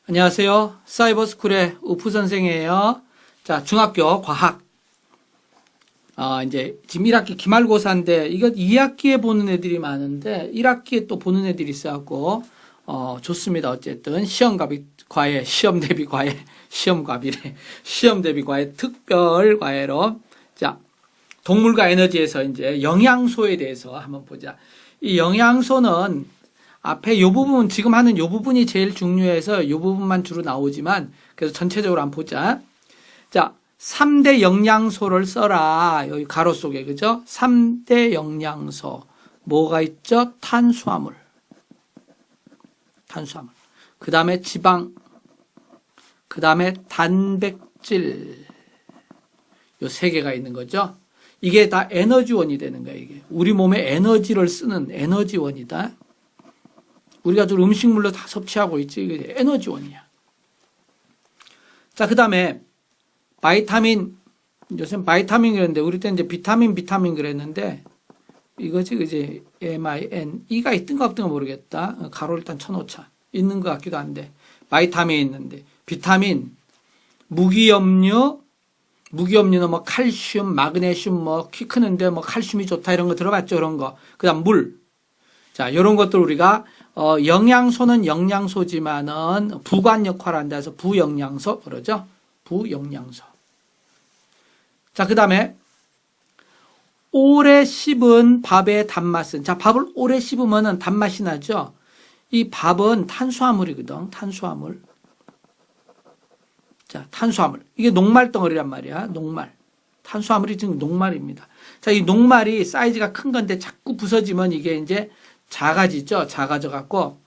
안녕하세요. 사이버스쿨의 우프 선생이에요. 자, 중학교 과학. 이제 지금 1학기 기말고사인데, 이거 2학기에 보는 애들이 많은데, 1학기에 또 보는 애들이 있어갖고, 좋습니다. 어쨌든, 시험 대비 과외 특별 과외로. 자, 동물과 에너지에서 이제 영양소에 대해서 한번 보자. 이 영양소는 앞에 요 부분, 지금 하는 요 부분이 제일 중요해서 요 부분만 주로 나오지만, 그래서 전체적으로 한번 보자. 자, 3대 영양소를 써라. 여기 가로 속에, 그죠? 3대 영양소. 뭐가 있죠? 탄수화물. 그 다음에 지방. 그 다음에 단백질. 요 세 개가 있는 거죠. 이게 다 에너지원이 되는 거예요, 이게. 우리 몸에 에너지를 쓰는 에너지원이다. 우리가 좀 음식물로 다 섭취하고 있지. 이게 에너지원이야. 자, 그 다음에 바이타민, 요새 바이타민 그랬는데, 우리 때는 이제 비타민 그랬는데, 이거지, 그지? MIN. E가 있든가 없든가 모르겠다. 가로 일단 쳐놓자. 있는 것 같기도 한데. 바이타민 있는데, 비타민, 무기염료는 뭐 칼슘, 마그네슘, 뭐 키 크는데 뭐 칼슘이 좋다 이런 거 들어봤죠? 그런 거. 그 다음 물. 자, 이런 것들 우리가 영양소는 영양소지만은 부관 역할을 한다 해서 부영양소 그러죠? 부영양소. 자, 그 다음에 오래 씹은 밥의 단맛은, 자, 밥을 오래 씹으면은 단맛이 나죠? 이 밥은 탄수화물이거든. 탄수화물. 자, 탄수화물. 이게 녹말 덩어리란 말이야. 녹말. 탄수화물이 지금 녹말입니다. 자, 이 녹말이 사이즈가 큰 건데 자꾸 부서지면 이게 이제 작아지죠. 작아져 갖고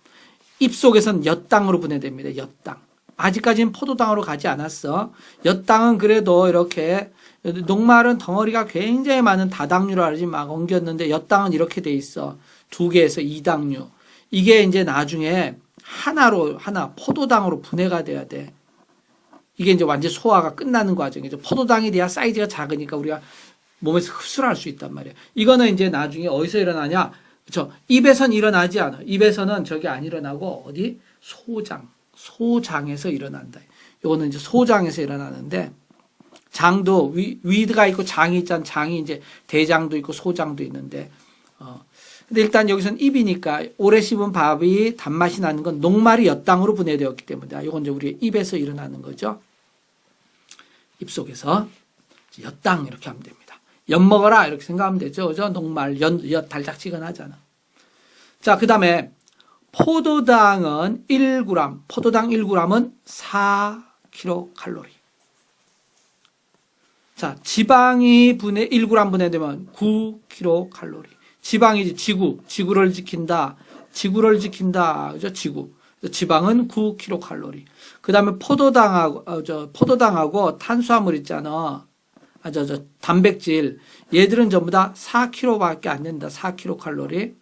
입속에서는 엿당으로 분해됩니다. 엿당. 아직까지는 포도당으로 가지 않았어. 엿당은 그래도 이렇게, 녹말은 덩어리가 굉장히 많은 다당류라 하지 막 엉겼는데 엿당은 이렇게 돼 있어. 2개에서 2당류. 이게 이제 나중에 하나 포도당으로 분해가 돼야 돼. 이게 이제 완전 소화가 끝나는 과정이죠. 포도당이 돼야 사이즈가 작으니까 우리가 몸에서 흡수를 할 수 있단 말이야. 이거는 이제 나중에 어디서 일어나냐? 그렇죠. 입에선 일어나지 않아. 입에서는 저게 안 일어나고 어디? 소장에서 일어난다. 요거는 이제 소장에서 일어나는데, 장도 위가 있고 장이 있잖아. 장이 이제 대장도 있고 소장도 있는데, 근데 일단 여기서는 입이니까 오래 씹은 밥이 단맛이 나는 건 녹말이 엿당으로 분해되었기 때문에, 요건 이제 우리 입에서 일어나는 거죠. 입속에서 엿당 이렇게 하면 됩니다. 엿 먹어라 이렇게 생각하면 되죠. 그죠? 녹말, 엿 달짝지근하잖아. 자, 그 다음에 포도당은 1g, 포도당 1g은 4kcal. 자, 지방이 1g 분해되면 9kcal. 지방이 지구를 지킨다. 그죠? 지방은 9kcal. 그 다음에 포도당하고 탄수화물 있잖아. 단백질. 얘들은 전부 다 4kcal밖에 안 된다. 4kcal.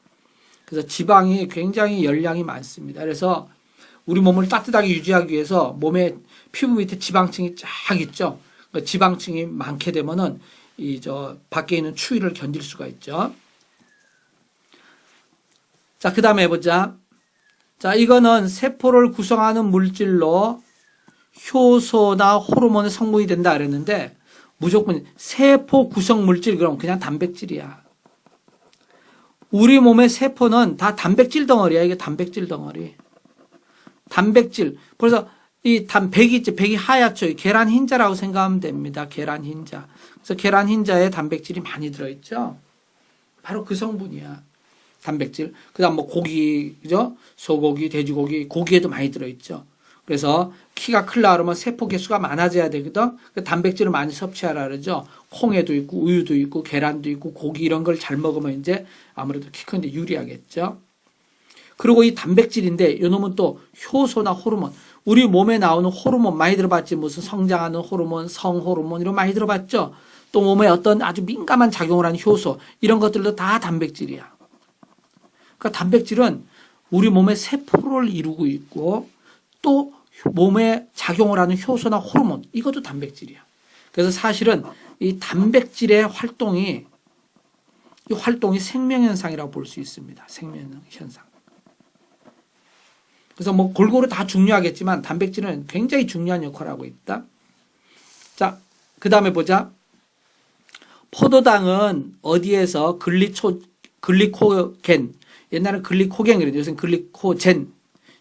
그래서 지방이 굉장히 열량이 많습니다. 그래서 우리 몸을 따뜻하게 유지하기 위해서 몸에 피부 밑에 지방층이 쫙 있죠. 그러니까 지방층이 많게 되면은 밖에 있는 추위를 견딜 수가 있죠. 자, 그 다음에 해보자. 자, 이거는 세포를 구성하는 물질로 효소나 호르몬의 성분이 된다 그랬는데, 무조건 세포 구성 물질 그럼 그냥 단백질이야. 우리 몸의 세포는 다 단백질 덩어리야. 이게 단백질 덩어리. 단백질. 그래서 백이 있지. 백이 하얗죠. 계란 흰자라고 생각하면 됩니다. 계란 흰자. 그래서 계란 흰자에 단백질이 많이 들어있죠. 바로 그 성분이야. 단백질. 그 다음 뭐 고기, 그죠? 소고기, 돼지고기, 고기에도 많이 들어있죠. 그래서 키가 크려고 그러면 세포 개수가 많아져야 되거든. 단백질을 많이 섭취하라 그러죠. 콩에도 있고, 우유도 있고, 계란도 있고, 고기 이런 걸 잘 먹으면 이제 아무래도 키 크는데 유리하겠죠. 그리고 이 단백질인데, 요놈은 또 효소나 호르몬. 우리 몸에 나오는 호르몬 많이 들어봤지. 무슨 성장하는 호르몬, 성호르몬 이런 거 많이 들어봤죠. 또 몸에 어떤 아주 민감한 작용을 하는 효소. 이런 것들도 다 단백질이야. 그러니까 단백질은 우리 몸의 세포를 이루고 있고, 또 몸에 작용을 하는 효소나 호르몬, 이것도 단백질이야. 그래서 사실은 이 단백질의 활동이 생명현상이라고 볼 수 있습니다. 생명현상. 그래서 뭐 골고루 다 중요하겠지만 단백질은 굉장히 중요한 역할을 하고 있다. 자, 그 다음에 보자. 포도당은 어디에서 글리코겐, 옛날엔 글리코겐 그랬는데 요새는 글리코젠,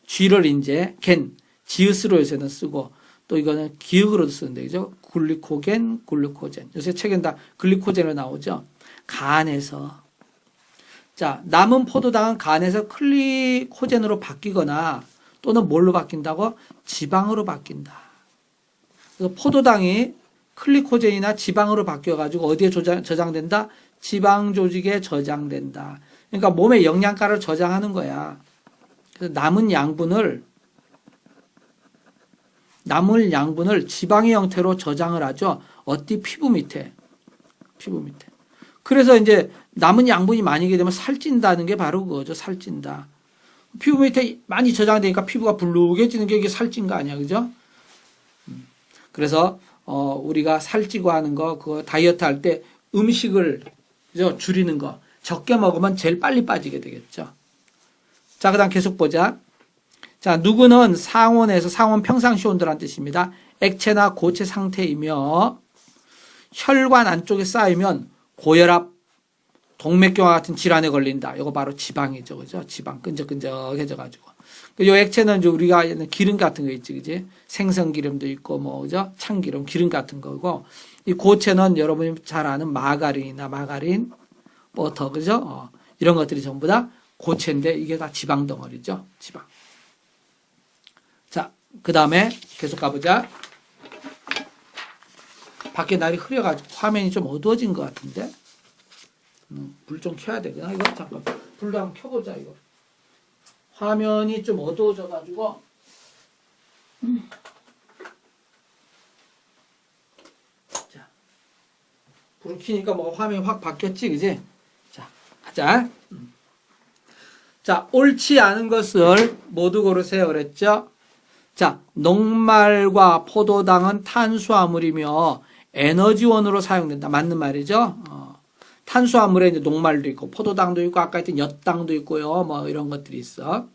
G를 이제 겐, 지읒으로 요새는 쓰고 또 이거는 기역으로도 쓰는데 그죠? 글리코겐, 글루코젠. 요새 책엔 다 글리코젠으로 나오죠. 간에서. 자, 남은 포도당은 간에서 글리코젠으로 바뀌거나 또는 뭘로 바뀐다고? 지방으로 바뀐다. 그래서 포도당이 글리코젠이나 지방으로 바뀌어가지고 어디에 저장된다? 지방 조직에 저장된다. 그러니까 몸의 영양가를 저장하는 거야. 그래서 남은 양분을 지방의 형태로 저장을 하죠. 어디? 피부 밑에. 그래서 이제 남은 양분이 많이게 되면 살찐다는 게 바로 그거죠. 살찐다. 피부 밑에 많이 저장되니까 피부가 불룩해지는 게 이게 살찐 거 아니야. 그죠? 그래서 우리가 살찌고 하는 거, 그거 다이어트 할 때 음식을 그죠? 줄이는 거. 적게 먹으면 제일 빨리 빠지게 되겠죠. 자, 그 다음 계속 보자. 자, 누구는 상온 평상시 온도란 뜻입니다. 액체나 고체 상태이며 혈관 안쪽에 쌓이면 고혈압, 동맥경화 같은 질환에 걸린다. 이거 바로 지방이죠. 그죠? 지방 끈적끈적해져가지고. 이 액체는 이제 우리가 기름 같은 거 있지, 그지? 생선기름도 있고, 뭐, 그죠? 참기름, 기름 같은 거고. 이 고체는 여러분이 잘 아는 마가린, 버터, 그죠? 이런 것들이 전부 다 고체인데 이게 다 지방 덩어리죠. 지방. 자, 그 다음에 계속 가보자. 밖에 날이 흐려가지고 화면이 좀 어두워진 것 같은데. 불 좀 켜야 되구나. 이거 잠깐 불도 한번 켜보자. 이거 화면이 좀 어두워져가지고. 자, 불을 켜니까 뭐 화면이 확 바뀌었지, 그지? 자, 가자. 자, 옳지 않은 것을 모두 고르세요. 그랬죠? 자, 녹말과 포도당은 탄수화물이며 에너지원으로 사용된다. 맞는 말이죠? 탄수화물에 이제 녹말도 있고, 포도당도 있고, 아까 했던 엿당도 있고요. 뭐 이런 것들이 있어.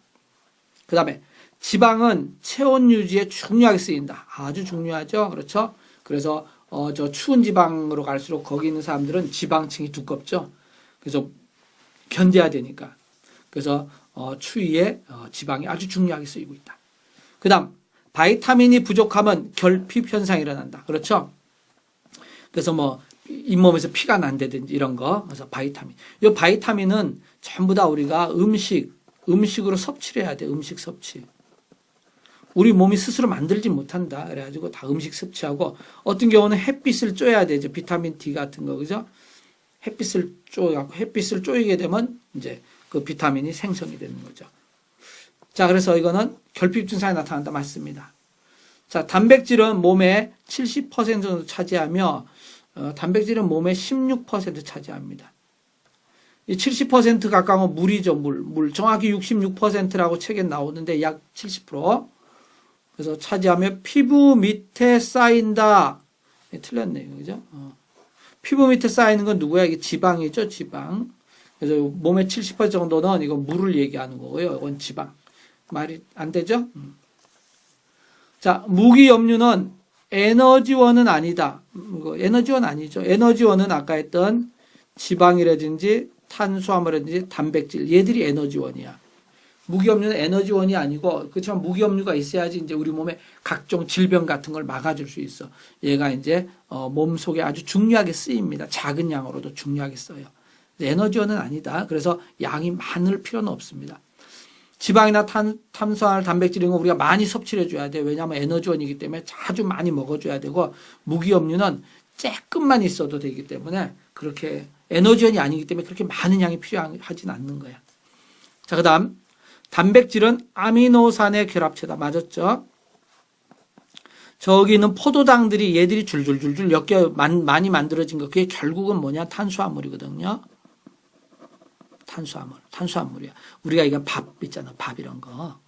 그 다음에 지방은 체온 유지에 중요하게 쓰인다. 아주 중요하죠. 그렇죠? 그래서 저 추운 지방으로 갈수록 거기 있는 사람들은 지방층이 두껍죠. 그래서 견뎌야 되니까. 그래서 추위에 지방이 아주 중요하게 쓰이고 있다. 그 다음 바이타민이 부족하면 결핍 현상이 일어난다. 그렇죠? 그래서 뭐 잇몸에서 피가 난다든지 이런 거. 그래서 바이타민. 이 바이타민은 전부 다 우리가 음식으로 섭취를 해야 돼. 음식 섭취. 우리 몸이 스스로 만들지 못한다. 그래가지고 다 음식 섭취하고, 어떤 경우는 햇빛을 쬐야 되죠. 비타민 D 같은 거, 그죠? 햇빛을 쬐갖고, 햇빛을 쬐게 되면 이제 그 비타민이 생성이 되는 거죠. 자, 그래서 이거는 결핍 증상이 나타난다. 맞습니다. 자, 단백질은 몸의 70% 정도 차지하며, 단백질은 몸의 16% 차지합니다. 이 70% 가까운 물이죠. 물. 정확히 66%라고 책에 나오는데 약 70%. 그래서 차지하며 피부 밑에 쌓인다. 틀렸네요. 그죠? 피부 밑에 쌓이는 건 누구야? 이게 지방이죠. 지방. 그래서 몸의 70% 정도는 이건 물을 얘기하는 거고요. 이건 지방. 말이 안 되죠? 자, 무기염류는 에너지원은 아니다. 에너지원 아니죠. 에너지원은 아까 했던 지방이라든지 탄수화물이라든지 단백질, 얘들이 에너지원이야. 무기염류는 에너지원이 아니고, 그렇지만 무기염류가 있어야지 이제 우리 몸에 각종 질병 같은 걸 막아줄 수 있어. 얘가 이제 몸 속에 아주 중요하게 쓰입니다. 작은 양으로도 중요하게 써요. 에너지원은 아니다. 그래서 양이 많을 필요는 없습니다. 지방이나 탄수화물, 단백질 이런 거 우리가 많이 섭취를 해줘야 돼. 왜냐하면 에너지원이기 때문에 아주 많이 먹어줘야 되고, 무기염류는 조금만 있어도 되기 때문에 그렇게 에너지원이 아니기 때문에 그렇게 많은 양이 필요하진 않는 거야. 자, 그 다음 단백질은 아미노산의 결합체다. 맞았죠? 저기 있는 포도당들이 얘들이 줄줄줄줄 엮여 많이 만들어진 거, 그게 결국은 뭐냐? 탄수화물이거든요. 탄수화물이야. 우리가 이거 밥 있잖아. 밥 이런 거.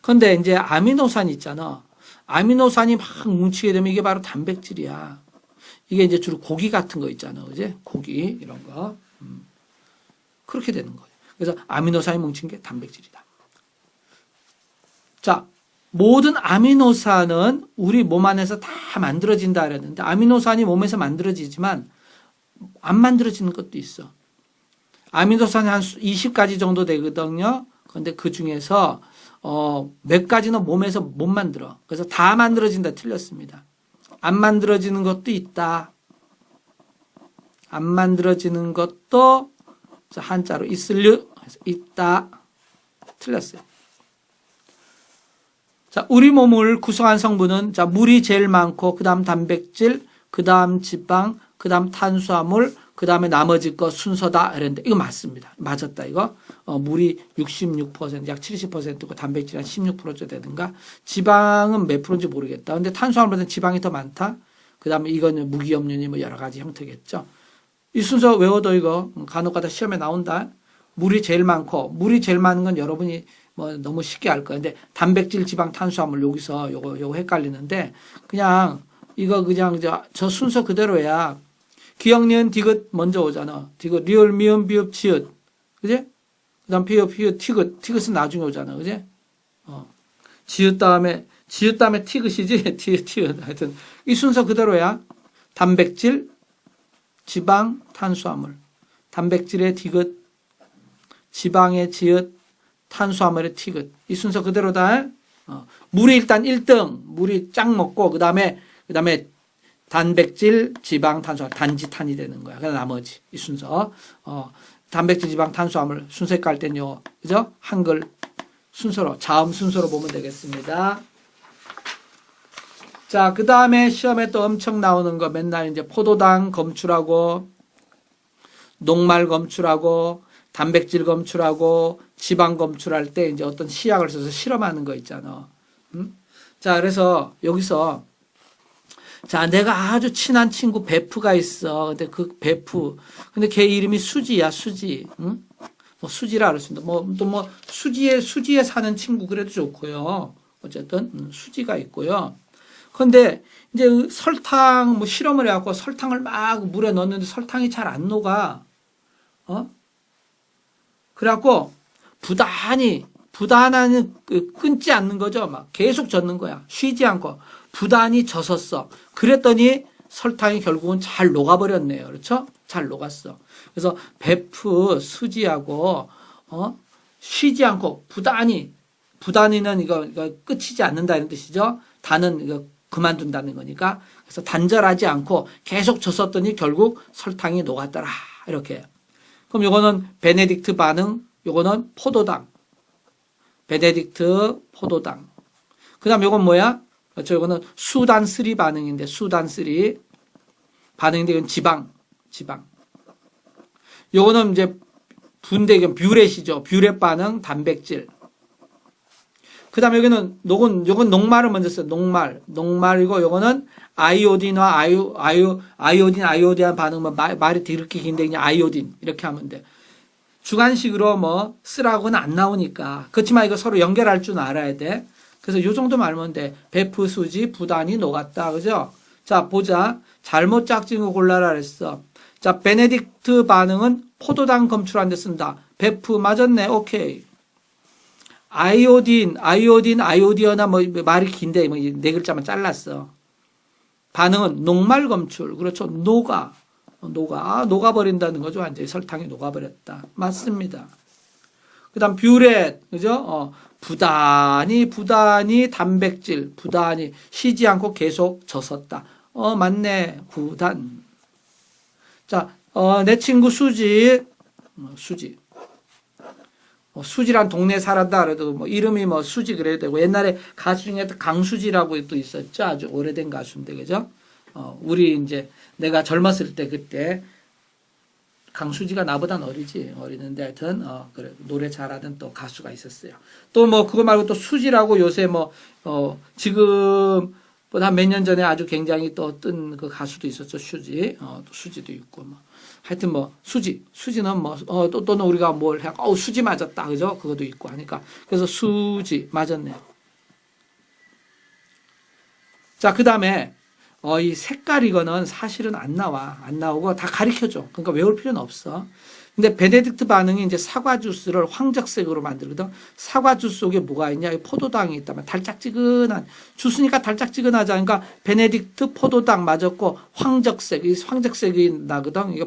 근데 이제 아미노산 있잖아. 아미노산이 막 뭉치게 되면 이게 바로 단백질이야. 이게 이제 주로 고기 같은 거 있잖아. 그지? 고기 이런 거. 그렇게 되는 거예요. 그래서 아미노산이 뭉친 게 단백질이다. 자, 모든 아미노산은 우리 몸 안에서 다 만들어진다 그랬는데 아미노산이 몸에서 만들어지지만 안 만들어지는 것도 있어. 아미노산이 한 20가지 정도 되거든요. 그런데 그 중에서 몇 가지는 몸에서 못 만들어. 그래서 다 만들어진다 틀렸습니다. 안 만들어지는 것도 있다. 안 만들어지는 것도 한자로 있을려 있다. 틀렸어요. 자, 우리 몸을 구성한 성분은 자, 물이 제일 많고 그다음 단백질, 그다음 지방, 그다음 탄수화물, 그다음에 나머지 거 순서다 이랬는데 이거 맞습니다. 맞았다 이거. 물이 66%, 약 70%고 단백질이 한 16% 되든가. 지방은 몇 프로인지 모르겠다. 근데 탄수화물보다는 지방이 더 많다. 그다음에 이거는 무기염료니 뭐 여러 가지 형태겠죠. 이 순서 외워도 이거 간혹가다 시험에 나온다. 물이 제일 많고 물이 제일 많은 건 여러분이 뭐 너무 쉽게 알 거예요. 근데 단백질, 지방, 탄수화물 여기서 요거 헷갈리는데 그냥 이거 그냥 저 순서 그대로야. 기역, 니은, 디귿 먼저 오잖아. 디귿, 리을, 미음, 비읍, 치읓. 그지? 그 다음 비읍, 히읗, 티귿. 티귿은 나중에 오잖아. 그지? 지읒 다음에 티귿이지? 티귿. 하여튼, 이 순서 그대로야. 단백질, 지방, 탄수화물. 단백질의 디귿, 지방의 지읒, 탄수화물의 티귿. 이 순서 그대로다. 물이 일단 1등. 물이 짱 먹고, 그 다음에 단백질, 지방, 탄수화물, 단지탄이 되는 거야. 그래서 나머지, 이 순서. 단백질, 지방, 탄수화물 순서 깔 땐 그죠? 한글 순서로, 자음 순서로 보면 되겠습니다. 자, 그 다음에 시험에 또 엄청 나오는 거 맨날 이제 포도당 검출하고, 녹말 검출하고, 단백질 검출하고, 지방 검출할 때 이제 어떤 시약을 써서 실험하는 거 있잖아. 자, 그래서 여기서 자, 내가 아주 친한 친구 베프가 있어. 근데 그 베프. 근데 걔 이름이 수지야, 수지. 응? 뭐 수지라 그랬습니다. 또 수지에 사는 친구 그래도 좋고요. 어쨌든, 수지가 있고요. 근데 이제 설탕, 뭐 실험을 해갖고 설탕을 막 물에 넣었는데 설탕이 잘 안 녹아. 그래갖고 부단히 끊지 않는 거죠. 막 계속 젓는 거야. 쉬지 않고. 부단히 젖었어. 그랬더니 설탕이 결국은 잘 녹아버렸네요. 그렇죠? 잘 녹았어. 그래서 베프, 수지하고, 쉬지 않고 부단히는 이거 끝이지 않는다는 뜻이죠. 단은 이거 그만둔다는 거니까. 그래서 단절하지 않고 계속 젖었더니 결국 설탕이 녹았더라. 이렇게. 그럼 요거는 베네딕트 반응, 요거는 포도당. 베네딕트, 포도당. 그 다음 요건 뭐야? 그렇죠. 이거는 수단3 반응인데, 수단3 반응인데, 이건 지방. 요거는 이제 이건 뷰렛이죠. 뷰렛 반응, 단백질. 그 다음에 여기는, 요건 녹말을 먼저 써요. 녹말이고, 요거는 아이오딘과 아이오딘 반응, 말이 이렇게 긴데, 그냥 아이오딘. 이렇게 하면 돼. 주관식으로 쓰라고는 안 나오니까. 그렇지만 이거 서로 연결할 줄 알아야 돼. 그래서 요 정도만 알면 돼. 베프, 수지, 부단히 녹았다. 그죠? 자, 보자. 잘못 짝짓는 거 골라라 그랬어. 자, 베네딕트 반응은 포도당 검출한 데 쓴다. 베프 맞았네. 오케이. 아이오디어나 말이 긴데 네 글자만 잘랐어. 반응은 녹말 검출. 그렇죠. 녹아버린다는 거죠. 완전히 설탕이 녹아버렸다. 맞습니다. 그 다음 뷰렛. 그죠? 부단히 단백질, 부단히 쉬지 않고 계속 젖었다. 맞네. 부단. 자, 내 친구 수지. 수지란 동네에 살았다 그래도 이름이 수지 그래도 되고 옛날에 가수 중에 강수지라고 또 있었죠. 아주 오래된 가수인데 그죠? 우리 이제 내가 젊었을 때 그때 강수지가 나보단 어리는데 하여튼 그래 노래 잘하는 또 가수가 있었어요. 또 그거 말고 또 수지라고 요새 지금 한 몇 년 전에 아주 굉장히 또 뜬 그 가수도 있었죠. 수지. 또 수지도 있고 하여튼 수지는 또는 우리가 뭘 해 수지 맞았다. 그죠? 그것도 있고 하니까 그래서 수지 맞았네요. 자, 그다음에 이 색깔 이거는 사실은 안 나오고 다 가르쳐줘. 그러니까 외울 필요는 없어. 근데 베네딕트 반응이 이제 사과 주스를 황적색으로 만들거든. 사과 주스 속에 뭐가 있냐? 포도당이 있다면 달짝지근한 주스니까 달짝지근하자. 그러니까 베네딕트 포도당 맞았고 황적색, 이 황적색이 나거든. 이게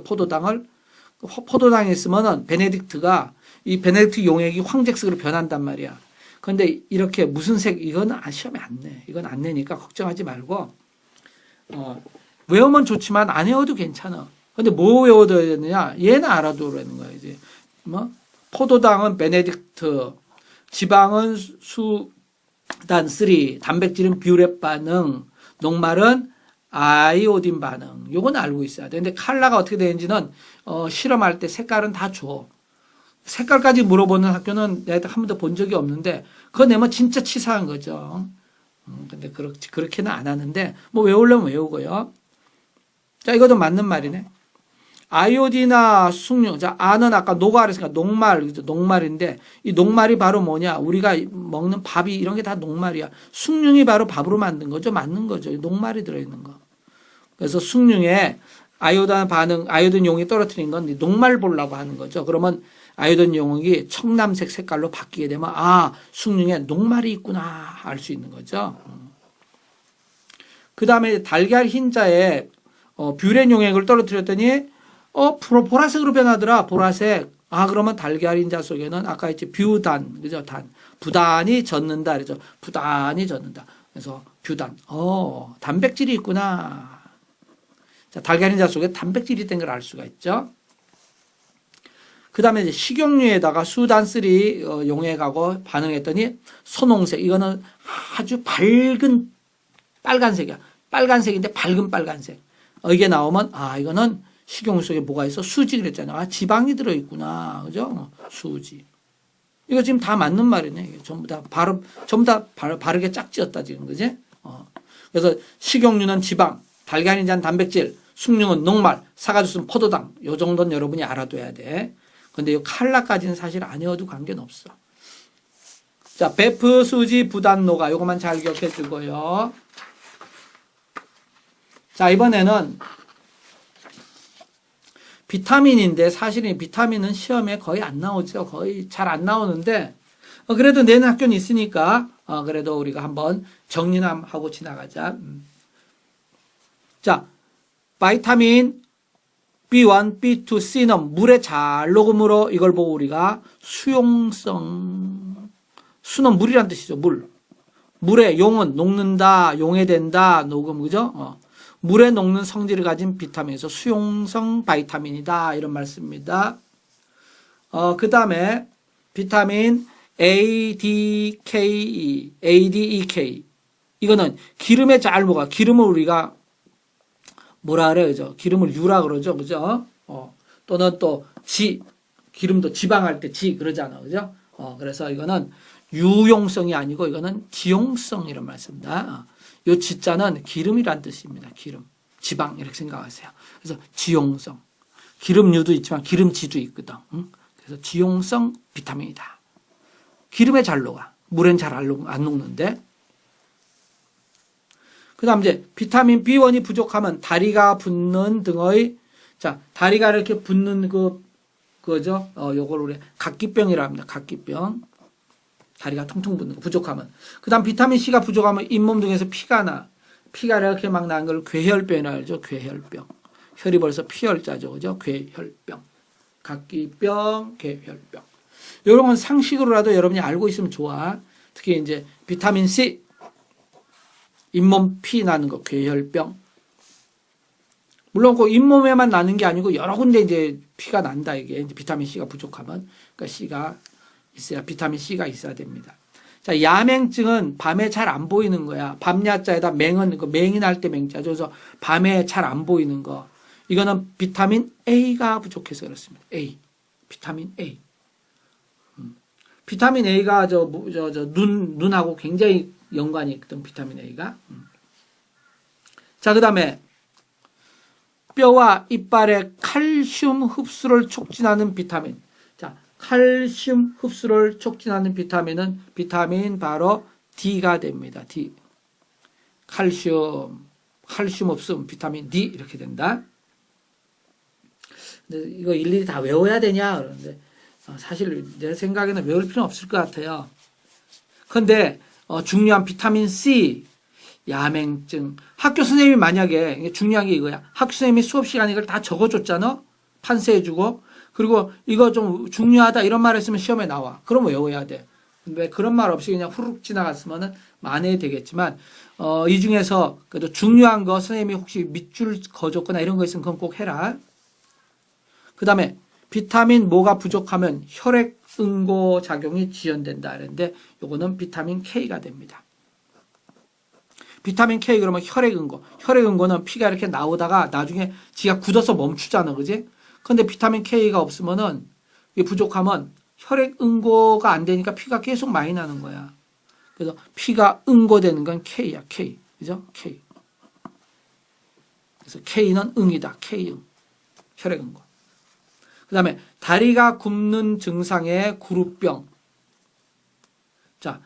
포도당이 있으면은 베네딕트가 이 베네딕트 용액이 황적색으로 변한단 말이야. 근데 이렇게 무슨 색 이건 시험에 안 내. 이건 안 내니까 걱정하지 말고 외우면 좋지만 안 외워도 괜찮아. 근데 뭐 외워둬야 되느냐? 얘는 알아두라는 거야, 이제. 포도당은 베네딕트, 지방은 수단 3, 단백질은 뷰렛 반응, 녹말은 아이오딘 반응. 요건 알고 있어야 돼. 근데 칼라가 어떻게 되는지는, 실험할 때 색깔은 다 줘. 색깔까지 물어보는 학교는 내가 한 번도 본 적이 없는데, 그거 내면 진짜 치사한 거죠. 근데 그렇게는 안 하는데, 뭐 외우려면 외우고요. 자, 이것도 맞는 말이네. 아이오딘이나 숭늉. 자, 아는 아까 녹아 그랬으니까 녹말, 녹말인데, 이 녹말이 바로 뭐냐? 우리가 먹는 밥이 이런 게 다 녹말이야. 숭늉이 바로 밥으로 만든 거죠. 맞는 거죠. 녹말이 들어있는 거. 그래서 숭늉에 아이오딘 반응, 아이오딘 용이 떨어뜨린 건 녹말 보려고 하는 거죠. 그러면 아이오딘 용액이 청남색 색깔로 바뀌게 되면, 숭늉에 녹말이 있구나. 알 수 있는 거죠. 그 다음에 달걀 흰자에 뷰렌 용액을 떨어뜨렸더니 보라색으로 변하더라. 보라색. 그러면 달걀 흰자 속에는 아까 했지 뷰단, 그죠? 부단이 젖는다. 그러죠? 부단이 젖는다. 그래서 뷰단. 단백질이 있구나. 자, 달걀 흰자 속에 단백질이 있다는 걸 알 수가 있죠. 그 다음에 이제 식용유에다가 수단 3 용액하고 반응했더니 선홍색. 이거는 아주 밝은 빨간색이야. 빨간색인데 밝은 빨간색. 이게 나오면 이거는 식용유 속에 뭐가 있어? 수지 그랬잖아. 지방이 들어있구나. 그죠? 수지. 이거 지금 다 맞는 말이네. 전부 다 바르게 짝지었다 지금. 그지? 그래서 식용유는 지방, 달걀인자는 단백질, 숭늉은 녹말, 사과주스는 포도당. 요 정도는 여러분이 알아둬야 돼. 근데 이 칼라까지는 사실 안 외워도 관계는 없어. 자, 베프, 수지, 부단, 녹아. 요것만 잘 기억해 주고요. 자, 이번에는 비타민인데 사실은 비타민은 시험에 거의 안 나오죠. 거의 잘 안 나오는데 그래도 내는 학교는 있으니까 그래도 우리가 한번 정리나 하고 지나가자. 자, 바이타민 B1, B2, C는 물에 잘 녹음으로 이걸 보고 우리가 수용성, 수는 물이란 뜻이죠. 물에 용은 녹는다, 용해된다, 녹음, 그죠? 물에 녹는 성질을 가진 비타민에서 수용성 바이타민이다. 이런 말씀입니다. 그 다음에 비타민 ADEK. 이거는 기름에 잘 녹아. 기름을 우리가 뭐라 그래요? 그죠? 기름을 유라 그러죠. 그죠? 또는 또 기름도 지방할 때 그러잖아. 그죠? 그래서 이거는 유용성이 아니고 이거는 지용성 이런 말씀입니다. 요 지자는 기름이란 뜻입니다. 기름, 지방 이렇게 생각하세요. 그래서 지용성, 기름류도 있지만 기름지도 있거든. 그래서 지용성 비타민이다. 기름에 잘 녹아, 물엔 잘 안 녹는데. 그다음 이제 비타민 B1이 부족하면 다리가 붓는 등의 다리가 이렇게 붓는 그거죠. 요걸 우리 각기병이라 합니다. 각기병. 다리가 퉁퉁 붓는 거 부족하면. 그 다음 비타민 C가 부족하면 잇몸 등에서 피가 나. 피가 이렇게 막 나는 걸 괴혈병이라고 하죠. 괴혈병. 혈이 벌써 피혈자죠. 그죠? 괴혈병. 각기병, 괴혈병. 이런 건 상식으로라도 여러분이 알고 있으면 좋아. 특히 이제 비타민 C. 잇몸 피 나는 거, 괴혈병. 물론 그 잇몸에만 나는 게 아니고 여러 군데 이제 피가 난다. 이게 이제 비타민 C가 부족하면. 그러니까 C가 비타민 C가 있어야 됩니다. 자, 야맹증은 밤에 잘 안 보이는 거야. 밤야자에다 맹은 맹이 날 때 맹자죠. 그래서 밤에 잘 안 보이는 거. 이거는 비타민 A가 부족해서 그렇습니다. 비타민 A. 비타민 A가 눈하고 굉장히 연관이 있던 비타민 A가. 자, 그다음에 뼈와 이빨의 칼슘 흡수를 촉진하는 비타민. 칼슘 흡수를 촉진하는 비타민은 비타민 바로 D가 됩니다. D. 칼슘 없음 비타민 D 이렇게 된다. 근데 이거 일일이 다 외워야 되냐? 그러는데 사실 내 생각에는 외울 필요는 없을 것 같아요. 근데 중요한 비타민 C, 야맹증. 학교 선생님이 만약에 이게 중요한 게 이거야. 학교 선생님이 수업 시간에 이걸 다 적어줬잖아. 판세해주고. 그리고 이거 좀 중요하다 이런 말 했으면 시험에 나와. 그럼 외워야 돼. 왜 그런 말 없이 그냥 후루룩 지나갔으면은 만회되겠지만 이 중에서 그래도 중요한 거 선생님이 혹시 밑줄 그어줬거나 이런 거 있으면 그건 꼭 해라. 그 다음에 비타민 뭐가 부족하면 혈액 응고 작용이 지연된다 그랬는데 요거는 비타민 K가 됩니다. 비타민 K 그러면 혈액 응고. 혈액 응고는 피가 이렇게 나오다가 나중에 지가 굳어서 멈추잖아. 그지? 근데 비타민 K가 없으면은 이게 부족하면 혈액 응고가 안 되니까 피가 계속 많이 나는 거야. 그래서 피가 응고되는 건 K야. K. 그죠? K. 그래서 K는 응이다. K응. 혈액 응고. 그 다음에 다리가 굽는 증상의 구루병. 자,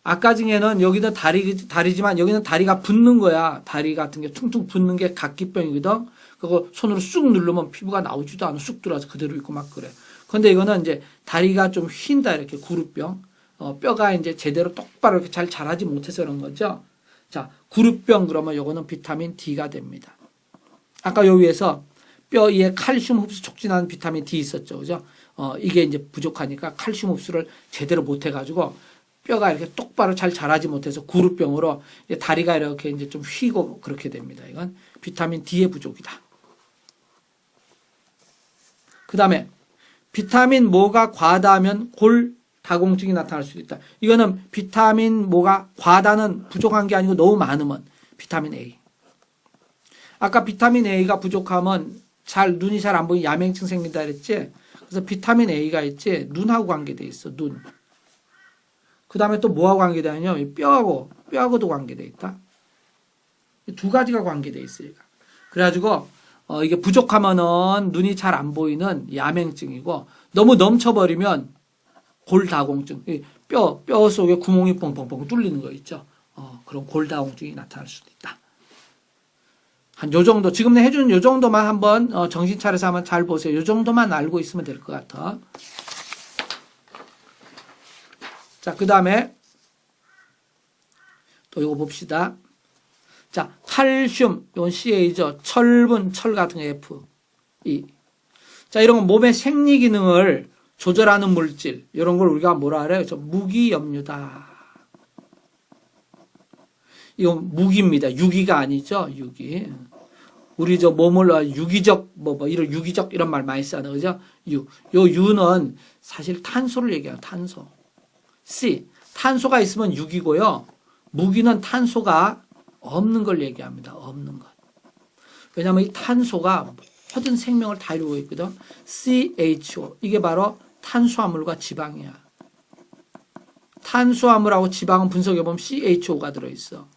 아까 중에는 여기는 다리지만 여기는 다리가 붓는 거야. 다리 같은 게 퉁퉁 붓는 게 각기병이거든. 그거 손으로 쑥 누르면 피부가 나오지도 않아. 쑥 들어와서 그대로 있고 막 그래. 근데 이거는 이제 다리가 좀 휜다. 이렇게 구루병. 뼈가 이제 제대로 똑바로 이렇게 잘 자라지 못해서 그런 거죠. 자, 구루병 그러면 요거는 비타민 D가 됩니다. 아까 요 위에서 뼈 위에 칼슘 흡수 촉진하는 비타민 D 있었죠. 그죠? 이게 이제 부족하니까 칼슘 흡수를 제대로 못 해가지고 뼈가 이렇게 똑바로 잘 자라지 못해서 구루병으로 다리가 이렇게 이제 좀 휘고 그렇게 됩니다. 이건 비타민 D의 부족이다. 그 다음에 비타민 뭐가 과다하면 골다공증이 나타날 수도 있다. 이거는 비타민 뭐가 과다는 부족한 게 아니고 너무 많으면 비타민 A. 아까 비타민 A가 부족하면 눈이 잘 안 보이는 야맹증 생긴다 그랬지. 그래서 비타민 A가 있지. 눈하고 관계돼 있어. 눈. 그 다음에 또 뭐하고 관계되냐? 뼈하고도 관계돼 있다. 두 가지가 관계돼 있어요. 그래가지고 이게 부족하면은 눈이 잘 안 보이는 야맹증이고 너무 넘쳐버리면 골다공증. 뼈 속에 구멍이 뻥뻥뻥 뚫리는 거 있죠. 그런 골다공증이 나타날 수도 있다. 한 요 정도 지금 해주는 요 정도만 한번 정신 차려서 한번 잘 보세요. 요 정도만 알고 있으면 될 것 같아. 자, 그 다음에 또 이거 봅시다. 자, 칼슘, 이건 CA죠. 철분, 철 같은 거 F. 자, 이런 건 몸의 생리 기능을 조절하는 물질. 이런 걸 우리가 뭐라 그래요? 무기염류다. 이건 무기입니다. 유기가 아니죠. 유기. 우리 몸을 유기적 이런 유기적 이런 말 많이 쓰잖아요. 그죠? 요 유는 사실 탄소를 얘기해요. 탄소. C. 탄소가 있으면 유기고요. 무기는 탄소가 없는 걸 얘기합니다. 없는 것. 왜냐하면 이 탄소가 모든 생명을 다 이루고 있거든. CHO. 이게 바로 탄수화물과 지방이야. 탄수화물하고 지방은 분석해보면 CHO가 들어있어.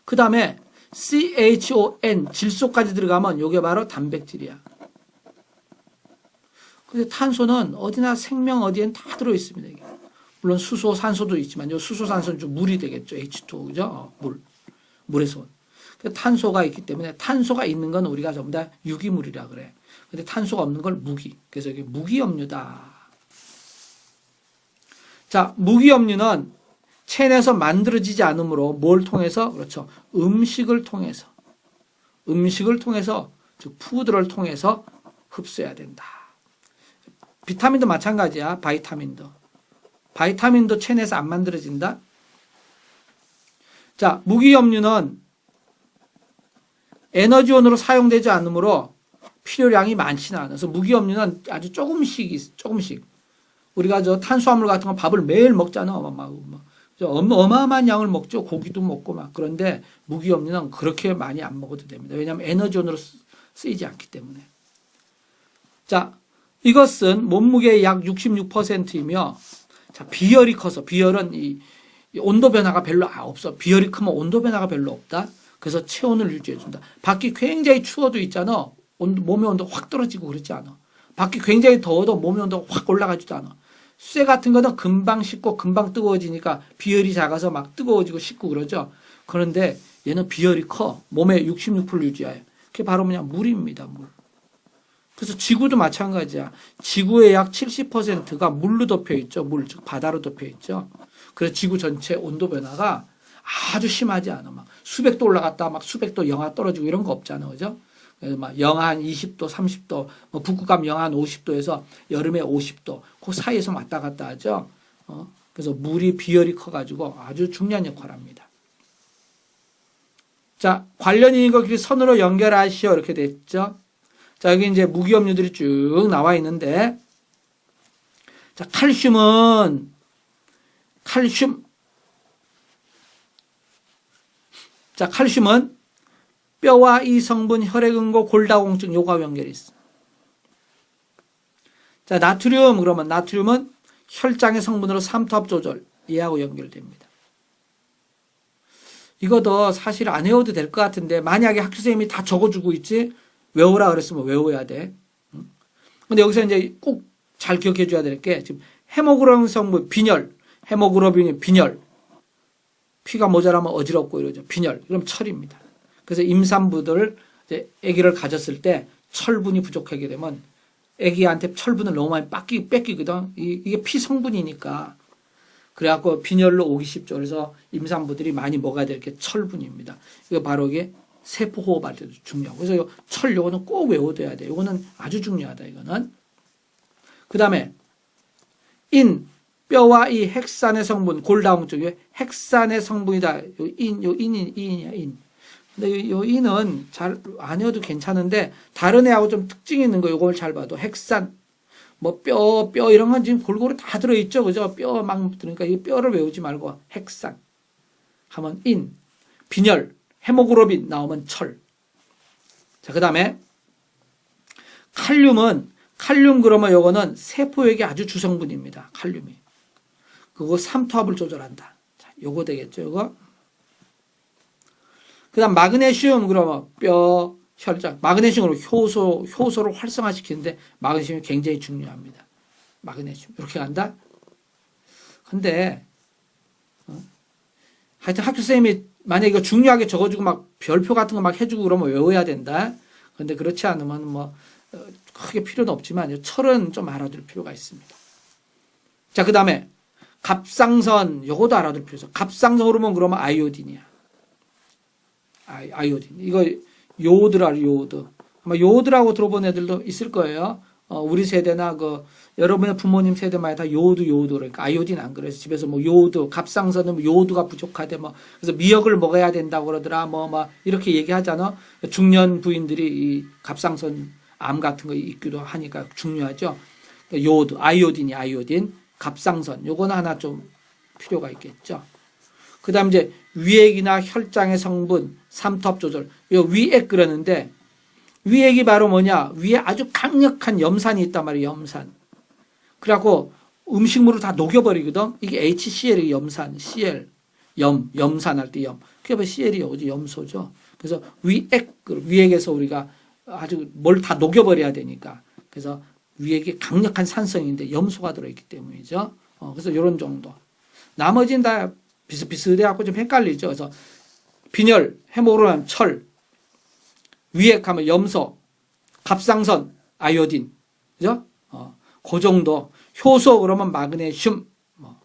그 다음에 CHON 질소까지 들어가면 이게 바로 단백질이야. 근데 탄소는 어디나 생명 어디엔 다 들어있습니다. 이게. 물론 수소, 산소도 있지만 요 수소, 산소는 좀 물이 되겠죠. H2O 그죠? 물에서 온. 탄소가 있기 때문에 탄소가 있는 건 우리가 전부 다 유기물이라 그래. 근데 탄소가 없는 걸 무기. 그래서 이게 무기염류다. 자, 무기염류는 체내에서 만들어지지 않으므로 뭘 통해서? 그렇죠. 음식을 통해서, 즉 푸드를 통해서 흡수해야 된다. 비타민도 마찬가지야. 바이타민도 체내에서 안 만들어진다. 자, 무기염류는 에너지원으로 사용되지 않으므로 필요량이 많지는 않아. 그래서 무기염류는 아주 조금씩. 우리가 탄수화물 같은 거 밥을 매일 먹잖아. 어마어마한 양을 먹죠. 고기도 먹고 막. 그런데 무기염류는 그렇게 많이 안 먹어도 됩니다. 왜냐하면 에너지원으로 쓰이지 않기 때문에. 자, 이것은 몸무게의 약 66%이며 자, 비열이 커서 비열은 이 온도 변화가 별로 없어. 비열이 크면 온도 변화가 별로 없다. 그래서 체온을 유지해준다. 밖이 굉장히 추워도 있잖아. 몸의 온도 확 떨어지고 그렇지 않아. 밖이 굉장히 더워도 몸의 온도가 확 올라가지도 않아. 쇠 같은 거는 금방 식고 금방 뜨거워지니까 비열이 작아서 막 뜨거워지고 식고 그러죠. 그런데 얘는 비열이 커. 몸의 66%를 유지해요. 그게 바로 물입니다. 물. 그래서 지구도 마찬가지야. 지구의 약 70%가 물로 덮여 있죠. 물, 즉 바다로 덮여 있죠. 그래서 지구 전체 온도 변화가 아주 심하지 않아. 막 수백 도 올라갔다 막 수백 도 영하 떨어지고 이런 거 없잖아. 그죠? 그래서 막 영하 한 20도, 30도, 뭐 북극 가면 영하 한 50도에서 여름에 50도, 그 사이에서 왔다 갔다 하죠. 그래서 물이 비열이 커가지고 아주 중요한 역할을 합니다. 자, 관련 인과 선으로 연결하시오. 이렇게 됐죠. 자, 여기 이제 무기업류들이 쭉 나와 있는데, 자, 칼슘은, 뼈와 이 성분, 혈액응고, 골다공증, 요거와 연결이 있어. 자, 나트륨, 그러면 나트륨은 혈장의 성분으로 삼투압 조절, 얘하고 연결됩니다. 이거도 사실 안 외워도 될 것 같은데, 만약에 학교 선생님이 다 적어주고 있지, 외우라 그랬으면 외워야 돼. 근데 여기서 이제 꼭 잘 기억해 줘야 될 게, 지금 헤모글로빈 성분, 빈혈, 헤모글로빈이 빈혈, 피가 모자라면 어지럽고 이러죠. 빈혈, 그럼 철입니다. 그래서 임산부들 이제 아기를 가졌을 때 철분이 부족하게 되면 아기한테 철분을 너무 많이 뺏기거든. 이게 피 성분이니까. 그래갖고 빈혈로 오기 쉽죠. 그래서 임산부들이 많이 먹어야 될 게 철분입니다. 이거 바로 이게 세포 호흡할 때도 중요하고. 그래서 철 요거는 꼭 외워둬야 돼. 요거는 아주 중요하다. 이거는. 그 다음에 뼈와 이 핵산의 성분, 골다공증, 핵산의 성분이다. 요 인이야, 인. 근데 요 인은 잘 안 외워도 괜찮은데, 다른 애하고 좀 특징이 있는 거, 요걸 잘 봐도. 핵산, 뭐 뼈 이런 건 지금 골고루 다 들어있죠. 그죠? 뼈 막 들으니까 이 뼈를 외우지 말고, 핵산. 하면 인, 빈혈, 헤모글로빈 나오면 철. 자, 그 다음에 칼륨 그러면 요거는 세포에게 아주 주성분입니다. 칼륨이. 그거 삼투압을 조절한다. 자, 요거 되겠죠, 요거. 그 다음 마그네슘 그러면 뼈, 혈장. 마그네슘으로 효소를 활성화시키는데 마그네슘이 굉장히 중요합니다. 마그네슘. 이렇게 간다? 근데, 하여튼 학교 선생님이 만약에 이거 중요하게 적어주고 막 별표 같은 거 막 해주고 그러면 외워야 된다. 근데 그렇지 않으면 뭐, 크게 필요는 없지만 철은 좀 알아둘 필요가 있습니다. 자, 그 다음에 갑상선, 요것도 알아둘 필요 있어. 갑상선 호르몬 그러면 아이오딘이야. 아이오딘. 이거 요오드라, 요오드. 아마 요오드라고 들어본 애들도 있을 거예요. 우리 세대나 여러분의 부모님 세대마다 다 요오드, 그러니까 아이오딘 안 그래서 집에서 뭐 요오드, 갑상선은 요오드가 부족하대 뭐, 그래서 미역을 먹어야 된다고 그러더라. 이렇게 얘기하잖아. 중년 부인들이 이 갑상선 암 같은 거 있기도 하니까 중요하죠. 요오드, 아이오딘, 갑상선. 요거는 하나 좀 필요가 있겠죠. 그 다음 이제 위액이나 혈장의 성분, 삼투압 조절. 요 위액 그러는데, 위액이 바로 뭐냐? 위에 아주 강력한 염산이 있단 말이에요, 염산. 그래갖고 음식물을 다 녹여버리거든? 이게 HCl이 염산, Cl. 염산할 때 염. 그게 뭐 CL이 오지, 염소죠. 그래서 위액에서 우리가 아주 뭘 다 녹여버려야 되니까. 그래서 위액이 강력한 산성인데 염소가 들어있기 때문이죠. 그래서 이런 정도. 나머지는 다 비슷비슷해갖고 좀 헷갈리죠. 그래서 빈혈, 헤모글로빈, 철, 위액하면 염소, 갑상선, 아이오딘. 그죠? 그 정도. 효소 그러면 마그네슘.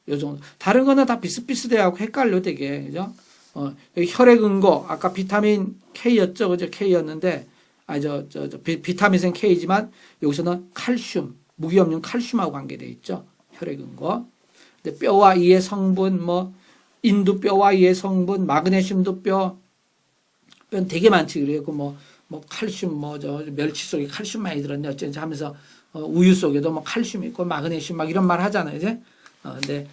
요 정도. 다른 거는 다 비슷비슷해갖고 헷갈려 되게. 그죠? 여기 혈액응고, 아까 비타민 K였죠. 그죠? K였는데, 비타민은 K지만 여기서는 칼슘, 무기염류 칼슘하고 관계되어 있죠. 혈액응고. 근데 뼈와 이의 성분, 인도 뼈와 이의 성분, 마그네슘도 뼈는 되게 많지. 그래요. 칼슘, 멸치 속에 칼슘 많이 들었네. 어쩐지 하면서, 우유 속에도 칼슘 있고, 마그네슘 이런 말 하잖아요. 이제. 근데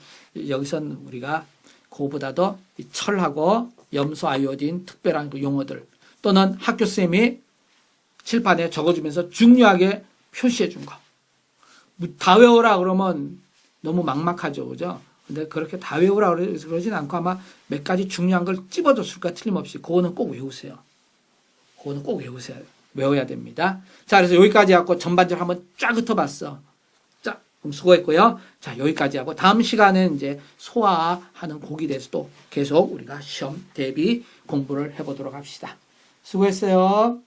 여기선 우리가 그거보다도 이 철하고 염소, 아이오딘, 특별한 그 용어들 또는 학교 쌤이 칠판에 적어주면서 중요하게 표시해 준 거. 다 외워라 그러면 너무 막막하죠. 그죠? 근데 그렇게 다 외우라 그러진 않고 아마 몇 가지 중요한 걸 찝어줬을까 틀림없이 그거는 꼭 외우세요. 그거는 꼭 외워야 됩니다. 자, 그래서 여기까지 하고 전반적으로 한번 쫙 훑어봤어. 자, 그럼 수고했고요. 자, 여기까지 하고 다음 시간은 이제 소화하는 곡에 대해서도 계속 우리가 시험 대비 공부를 해보도록 합시다. 수고했어요.